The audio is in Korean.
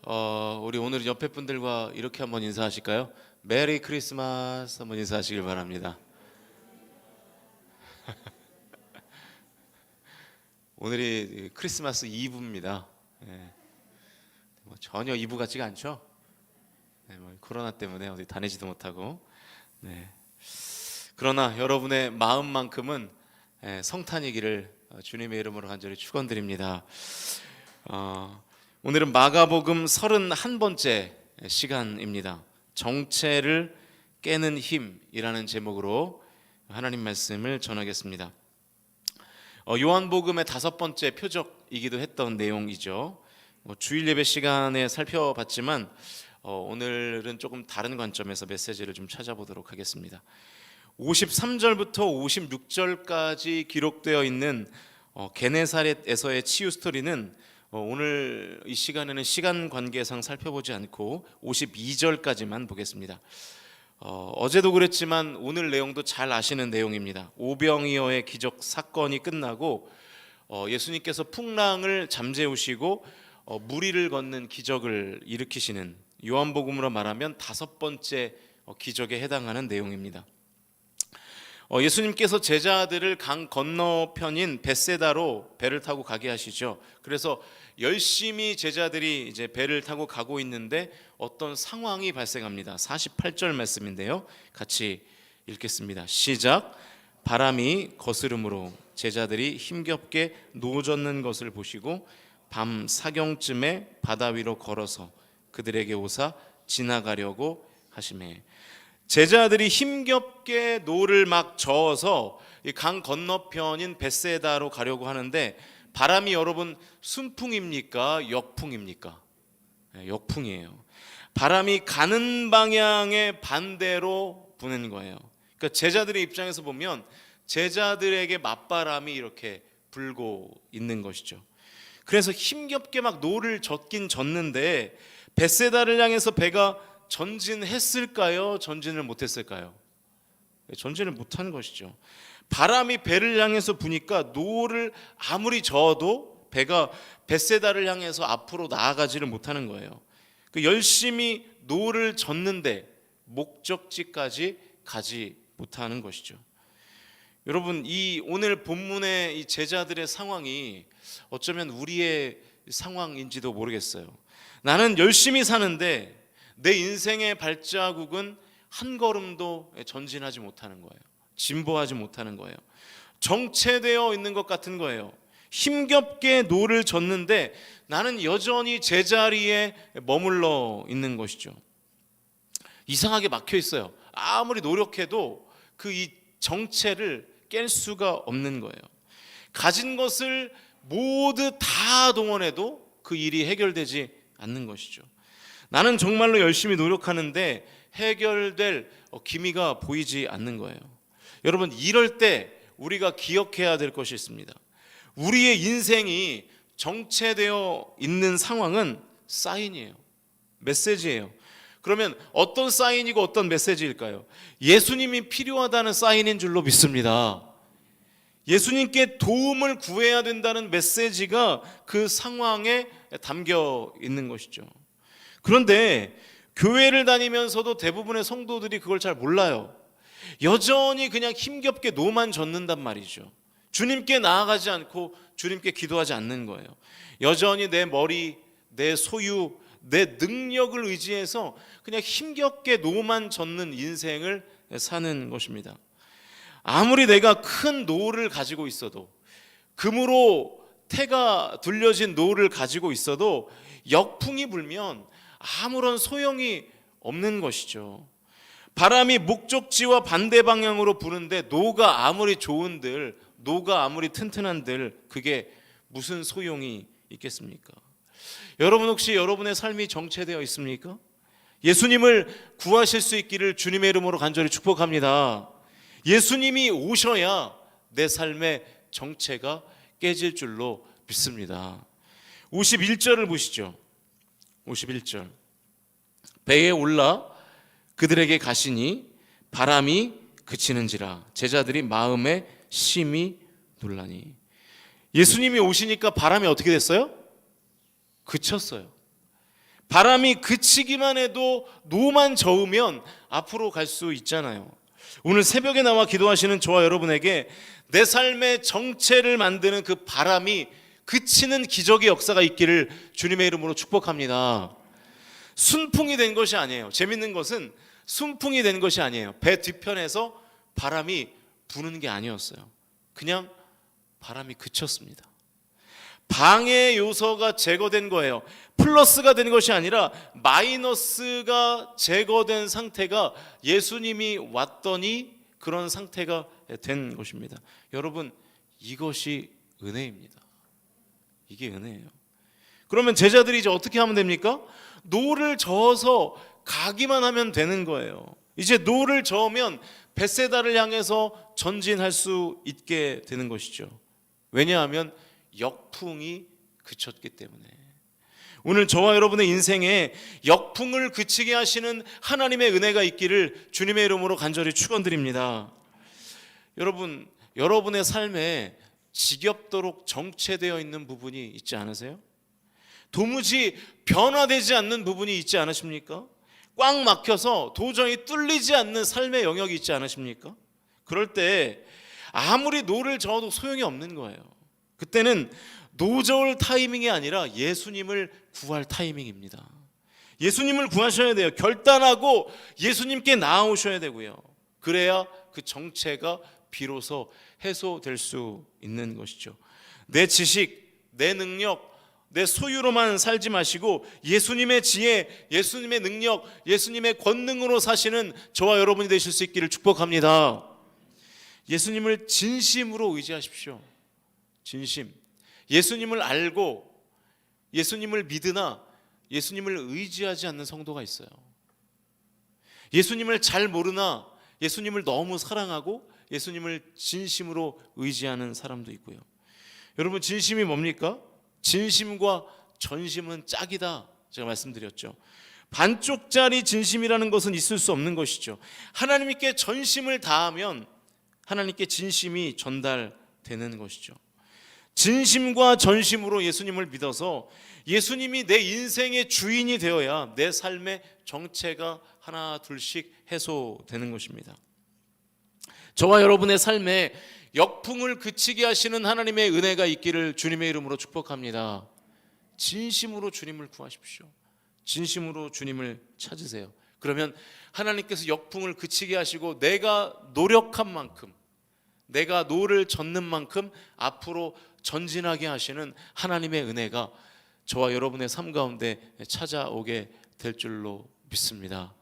우리 오늘 옆에 분들과 이렇게 한번 인사하실까요? 메리 크리스마스 한번 인사하시길 바랍니다. 오늘이 크리스마스 이브입니다. 전혀 이브 같지가 않죠? 코로나 때문에 어디 다니지도 못하고. 그러나 여러분의 마음만큼은 성탄이기를 주님의 이름으로 간절히 축원드립니다. 오늘은 마가복음 31번째 시간입니다. 정체를 깨는 힘이라는 제목으로 하나님 말씀을 전하겠습니다. 요한복음의 5번째 표적이기도 했던 내용이죠. 주일 예배 시간에 살펴봤지만 오늘은 조금 다른 관점에서 메시지를 좀 찾아보도록 하겠습니다. 53절부터 56절까지 기록되어 있는 게네사렛에서의 치유 스토리는 오늘 이 시간에는 시간 관계상 살펴보지 않고 52절까지만 보겠습니다. 어제도 그랬지만 오늘 내용도 잘 아시는 내용입니다. 오병이어의 기적 사건이 끝나고 예수님께서 풍랑을 잠재우시고 무리를 걷는 기적을 일으키시는, 요한복음으로 말하면 5번째 기적에 해당하는 내용입니다. 예수님께서 제자들을 강 건너편인 벳세다로 배를 타고 가게 하시죠. 그래서 열심히 제자들이 이제 배를 타고 가고 있는데 어떤 상황이 발생합니다. 48절 말씀인데요, 같이 읽겠습니다. 시작. 바람이 거스름으로 제자들이 힘겹게 노젓는 것을 보시고 밤 사경쯤에 바다 위로 걸어서 그들에게 오사 지나가려고 하시매. 제자들이 힘겹게 노를 막 저어서 강 건너편인 벳세다로 가려고 하는데 바람이 여러분 순풍입니까? 역풍입니까? 역풍이에요. 바람이 가는 방향의 반대로 부는 거예요. 그러니까 제자들의 입장에서 보면 제자들에게 맞바람이 이렇게 불고 있는 것이죠. 그래서 힘겹게 막 노를 젓긴 젓는데 벳세다를 향해서 배가 전진했을까요? 전진을 못했을까요? 전진을 못한 것이죠. 바람이 배를 향해서 부니까 노를 아무리 저어도 배가 벳세다를 향해서 앞으로 나아가지를 못하는 거예요. 열심히 노를 젓는데 목적지까지 가지 못하는 것이죠. 여러분, 이 오늘 본문의 이 제자들의 상황이 어쩌면 우리의 상황인지도 모르겠어요. 나는 열심히 사는데 내 인생의 발자국은 한 걸음도 전진하지 못하는 거예요. 진보하지 못하는 거예요. 정체되어 있는 것 같은 거예요. 힘겹게 노를 젓는데 나는 여전히 제자리에 머물러 있는 것이죠. 이상하게 막혀 있어요. 아무리 노력해도 이 정체를 깰 수가 없는 거예요. 가진 것을 모두 다 동원해도 그 일이 해결되지 않는 것이죠. 나는 정말로 열심히 노력하는데 해결될 기미가 보이지 않는 거예요. 여러분, 이럴 때 우리가 기억해야 될 것이 있습니다. 우리의 인생이 정체되어 있는 상황은 사인이에요. 메시지예요. 그러면 어떤 사인이고 어떤 메시지일까요? 예수님이 필요하다는 사인인 줄로 믿습니다. 예수님께 도움을 구해야 된다는 메시지가 그 상황에 담겨 있는 것이죠. 그런데 교회를 다니면서도 대부분의 성도들이 그걸 잘 몰라요. 여전히 그냥 힘겹게 노만 젓는단 말이죠. 주님께 나아가지 않고 주님께 기도하지 않는 거예요. 여전히 내 머리, 내 소유, 내 능력을 의지해서 그냥 힘겹게 노만 젓는 인생을 사는 것입니다. 아무리 내가 큰 노를 가지고 있어도, 금으로 태가 둘려진 노를 가지고 있어도 역풍이 불면 아무런 소용이 없는 것이죠. 바람이 목적지와 반대 방향으로 부는데 노가 아무리 좋은들, 노가 아무리 튼튼한들 그게 무슨 소용이 있겠습니까? 여러분, 혹시 여러분의 삶이 정체되어 있습니까? 예수님을 구하실 수 있기를 주님의 이름으로 간절히 축복합니다. 예수님이 오셔야 내 삶의 정체가 깨질 줄로 믿습니다. 51절을 보시죠. 51절. 배에 올라 그들에게 가시니 바람이 그치는지라 제자들이 마음에 심히 놀라니. 예수님이 오시니까 바람이 어떻게 됐어요? 그쳤어요. 바람이 그치기만 해도 노만 저으면 앞으로 갈 수 있잖아요. 오늘 새벽에 나와 기도하시는 저와 여러분에게 내 삶의 정체를 만드는 그 바람이 그치는 기적의 역사가 있기를 주님의 이름으로 축복합니다. 순풍이 된 것이 아니에요. 재밌는 것은 순풍이 된 것이 아니에요. 배 뒤편에서 바람이 부는 게 아니었어요. 그냥 바람이 그쳤습니다. 방해 요소가 제거된 거예요. 플러스가 된 것이 아니라 마이너스가 제거된 상태가 예수님이 왔더니 그런 상태가 된 것입니다. 여러분, 이것이 은혜입니다. 이게 은혜예요. 그러면 제자들이 이제 어떻게 하면 됩니까? 노를 저어서 가기만 하면 되는 거예요. 이제 노를 저으면 벳세다를 향해서 전진할 수 있게 되는 것이죠. 왜냐하면 역풍이 그쳤기 때문에. 오늘 저와 여러분의 인생에 역풍을 그치게 하시는 하나님의 은혜가 있기를 주님의 이름으로 간절히 축원드립니다. 여러분, 여러분의 삶에 지겹도록 정체되어 있는 부분이 있지 않으세요? 도무지 변화되지 않는 부분이 있지 않으십니까? 꽉 막혀서 도저히 뚫리지 않는 삶의 영역이 있지 않으십니까? 그럴 때 아무리 노를 저어도 소용이 없는 거예요. 그때는 노 저을 타이밍이 아니라 예수님을 구할 타이밍입니다. 예수님을 구하셔야 돼요. 결단하고 예수님께 나아오셔야 되고요. 그래야 그 정체가 비로소 해소될 수 있는 것이죠. 내 지식, 내 능력, 내 소유로만 살지 마시고 예수님의 지혜, 예수님의 능력, 예수님의 권능으로 사시는 저와 여러분이 되실 수 있기를 축복합니다. 예수님을 진심으로 의지하십시오. 진심. 예수님을 알고 예수님을 믿으나 예수님을 의지하지 않는 성도가 있어요. 예수님을 잘 모르나 예수님을 너무 사랑하고 예수님을 진심으로 의지하는 사람도 있고요. 여러분, 진심이 뭡니까? 진심과 전심은 짝이다. 제가 말씀드렸죠. 반쪽짜리 진심이라는 것은 있을 수 없는 것이죠. 하나님께 전심을 다하면 하나님께 진심이 전달되는 것이죠. 진심과 전심으로 예수님을 믿어서 예수님이 내 인생의 주인이 되어야 내 삶의 정체가 하나 둘씩 해소되는 것입니다. 저와 여러분의 삶에 역풍을 그치게 하시는 하나님의 은혜가 있기를 주님의 이름으로 축복합니다. 진심으로 주님을 구하십시오. 진심으로 주님을 찾으세요. 그러면 하나님께서 역풍을 그치게 하시고 내가 노력한 만큼, 내가 노를 젓는 만큼 앞으로 전진하게 하시는 하나님의 은혜가 저와 여러분의 삶 가운데 찾아오게 될 줄로 믿습니다.